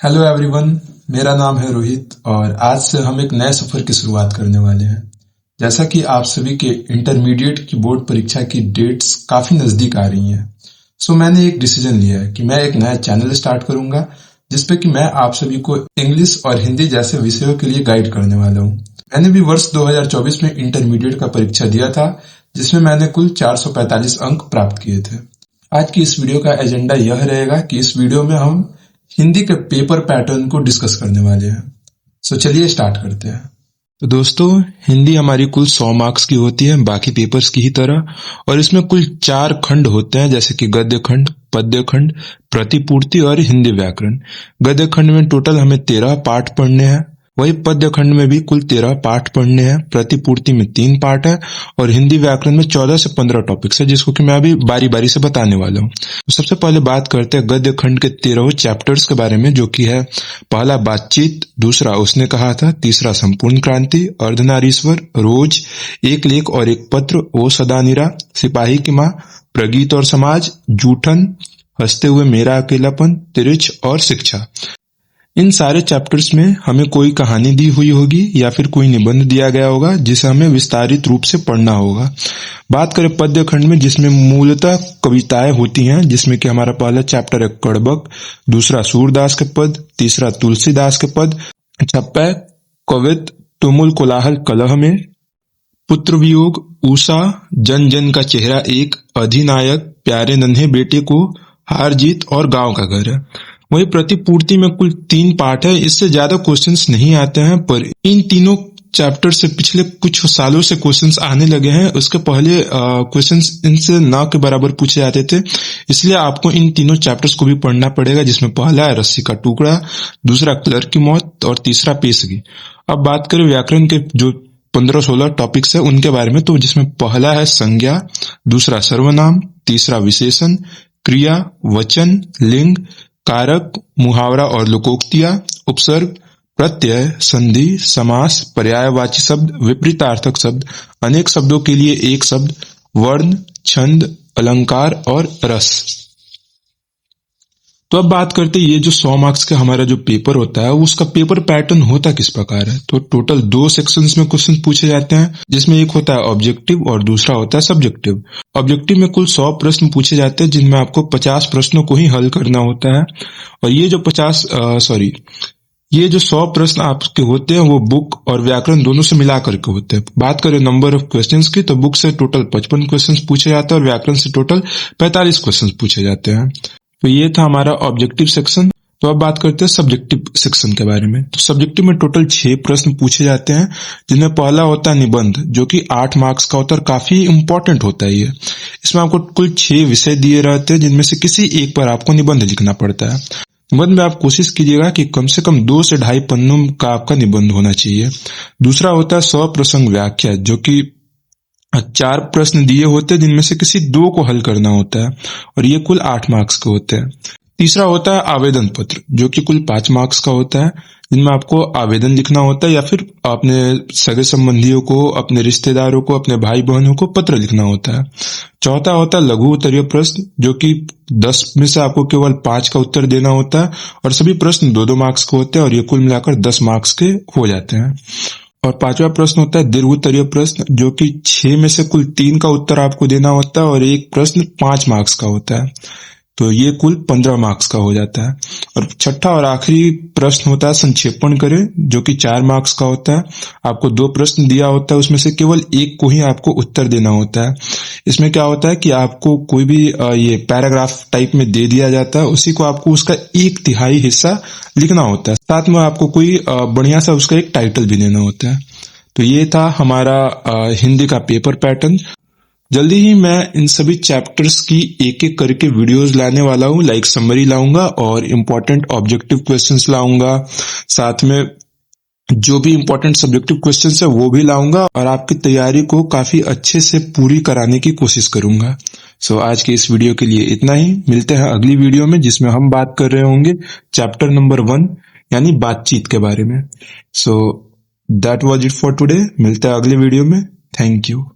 Hello everyone, मेरा नाम है रोहित और आज से हम एक नए सफर की शुरुआत करने वाले हैं। जैसा कि आप सभी के इंटरमीडिएट की बोर्ड परीक्षा की डेट्स काफी नजदीक आ रही हैं, सो मैंने एक डिसीजन लिया है कि मैं एक नया चैनल स्टार्ट करूंगा जिसपे कि मैं आप सभी को इंग्लिश और हिंदी जैसे विषयों के लिए गाइड करने वाला हूँ। मैंने भी वर्ष 2024 में इंटरमीडिएट का परीक्षा दिया था, जिसमें मैंने कुल 445 अंक प्राप्त किए थे। आज की इस वीडियो का एजेंडा यह रहेगा कि इस वीडियो में हम हिंदी के पेपर पैटर्न को डिस्कस करने वाले हैं। सो चलिए स्टार्ट करते हैं। तो दोस्तों, हिंदी हमारी कुल 100 मार्क्स की होती है, बाकी पेपर्स की ही तरह, और इसमें कुल 4 खंड होते हैं, जैसे कि गद्य खंड, पद्य खंड, प्रतिपूर्ति और हिंदी व्याकरण। गद्य खंड में टोटल हमें 13 पाठ पढ़ने हैं, वही पद्य खंड में भी कुल 13 पाठ पढ़ने हैं, प्रतिपूर्ति में 3 पाठ है और हिंदी व्याकरण में 14 से 15 टॉपिक्स है, जिसको कि मैं अभी बारी बारी से बताने वाला हूँ। तो सबसे पहले बात करते हैं गद्य खंड के 13 चैप्टर्स के बारे में, जो कि है पहला बातचीत, दूसरा उसने कहा था, तीसरा संपूर्ण क्रांति, अर्धनारीश्वर, रोज, एक लेख और एक पत्र, ओ सदानीरा, सिपाही की माँ, प्रगीत और समाज, जूठन, हंसते हुए मेरा अकेलापन, तिरछ और शिक्षा। इन सारे चैप्टर्स में हमें कोई कहानी दी हुई होगी या फिर कोई निबंध दिया गया होगा जिसे हमें विस्तारित रूप से पढ़ना होगा। बात करें पद्य खंड में, जिसमें मूलतः कविताएं होती हैं, जिसमें कि हमारा पहला चैप्टर है कड़बक, दूसरा सूरदास के पद, तीसरा तुलसीदास के पद, छप्पै, कवित, तुमुल कोलाहल कलह में, पुत्र वियोग, ऊषा, जन जन का चेहरा एक, अधिनायक, प्यारे नन्हे बेटे को, हार जीत और गांव का घर है। वही प्रतिपूर्ति में कुल 3 पार्ट है, इससे ज्यादा क्वेश्चंस नहीं आते हैं, पर इन तीनों चैप्टर से पिछले कुछ सालों से क्वेश्चंस आने लगे हैं। उसके पहले क्वेश्चंस इनसे ना के बराबर पूछे जाते थे, इसलिए आपको इन तीनों चैप्टर्स को भी पढ़ना पड़ेगा, जिसमें पहला है रस्सी का टुकड़ा, दूसरा क्लर्क की मौत और तीसरा पेशगी। अब बात करें व्याकरण के जो 15-16 टॉपिक्स है उनके बारे में, तो जिसमें पहला है संज्ञा, दूसरा सर्वनाम, तीसरा विशेषण, क्रिया, वचन, लिंग, कारक, मुहावरा और लोकोक्तियां, उपसर्ग, प्रत्यय, संधि, समास, पर्यायवाची शब्द, विपरीतार्थक शब्द, अनेक शब्दों के लिए एक शब्द, वर्ण, छंद, अलंकार और रस। तो अब बात करते हैं ये जो 100 मार्क्स का हमारा जो पेपर होता है, उसका पेपर पैटर्न होता किस प्रकार है। तो टोटल 2 सेक्शंस में क्वेश्चन पूछे जाते हैं, जिसमें एक होता है ऑब्जेक्टिव और दूसरा होता है सब्जेक्टिव। ऑब्जेक्टिव में कुल 100 प्रश्न पूछे जाते हैं, जिनमें आपको 50 प्रश्नों को ही हल करना होता है, और ये जो 100 प्रश्न आपके होते हैं वो बुक और व्याकरण दोनों से मिला करके होते हैं। बात करें नंबर ऑफ क्वेश्चंस की, तो बुक से टोटल 55 क्वेश्चंस पूछे जाते हैं और व्याकरण से टोटल 45 क्वेश्चंस पूछे जाते हैं। तो ये था हमारा ऑब्जेक्टिव सेक्शन। तो अब बात करते हैं सब्जेक्टिव सेक्शन के बारे में। तो सब्जेक्टिव में टोटल 6 प्रश्न पूछे जाते हैं, जिनमें पहला होता है निबंध, जो कि 8 मार्क्स का होता है और काफी इंपॉर्टेंट होता है ये। इसमें आपको कुल 6 विषय दिए रहते हैं, जिनमें से किसी एक पर आपको निबंध लिखना पड़ता है। निबंध में आप कोशिश कीजिएगा कि कम से कम 2 से 2.5 पन्नों का आपका निबंध होना चाहिए। दूसरा होता है स्वप्रसंग व्याख्या, जो कि 4 प्रश्न दिए होते हैं, जिनमें से किसी 2 को हल करना होता है, और ये कुल 8 मार्क्स के होते हैं। तीसरा होता है आवेदन पत्र, जो कि कुल 5 मार्क्स का होता है, जिनमें आपको आवेदन लिखना होता है या फिर अपने सगे संबंधियों को, अपने रिश्तेदारों को, अपने भाई बहनों को पत्र लिखना होता है। चौथा होता है लघु उत्तरीय प्रश्न, जो कि 10 में से आपको केवल 5 का उत्तर देना होता है, और सभी प्रश्न 2-2 मार्क्स के होते हैं, और ये कुल मिलाकर 10 मार्क्स के हो जाते हैं। और 5वां प्रश्न होता है दीर्घ उत्तरीय प्रश्न, जो कि 6 में से कुल 3 का उत्तर आपको देना होता है, और एक प्रश्न 5 मार्क्स का होता है, तो ये कुल 15 मार्क्स का हो जाता है। और छठा और आखिरी प्रश्न होता है संक्षेपण करें, जो कि 4 मार्क्स का होता है। आपको 2 प्रश्न दिया होता है, उसमें से केवल एक को ही आपको उत्तर देना होता है। इसमें क्या होता है कि आपको कोई भी ये पैराग्राफ टाइप में दे दिया जाता है, उसी को आपको उसका 1/3 हिस्सा लिखना होता है, साथ में आपको कोई बढ़िया सा उसका एक टाइटल भी देना होता है। तो ये था हमारा हिंदी का पेपर पैटर्न। जल्दी ही मैं इन सभी चैप्टर्स की एक एक करके वीडियोस लाने वाला हूँ, लाइक समरी लाऊंगा और इम्पोर्टेंट ऑब्जेक्टिव क्वेश्चंस लाऊंगा, साथ में जो भी इम्पोर्टेंट सब्जेक्टिव क्वेश्चंस है वो भी लाऊंगा, और आपकी तैयारी को काफी अच्छे से पूरी कराने की कोशिश करूंगा। सो आज के इस वीडियो के लिए इतना ही। मिलते हैं अगली वीडियो में, जिसमें हम बात कर रहे होंगे चैप्टर नंबर 1 यानी बातचीत के बारे में। So that was it for today. मिलते हैं अगले वीडियो में। Thank you.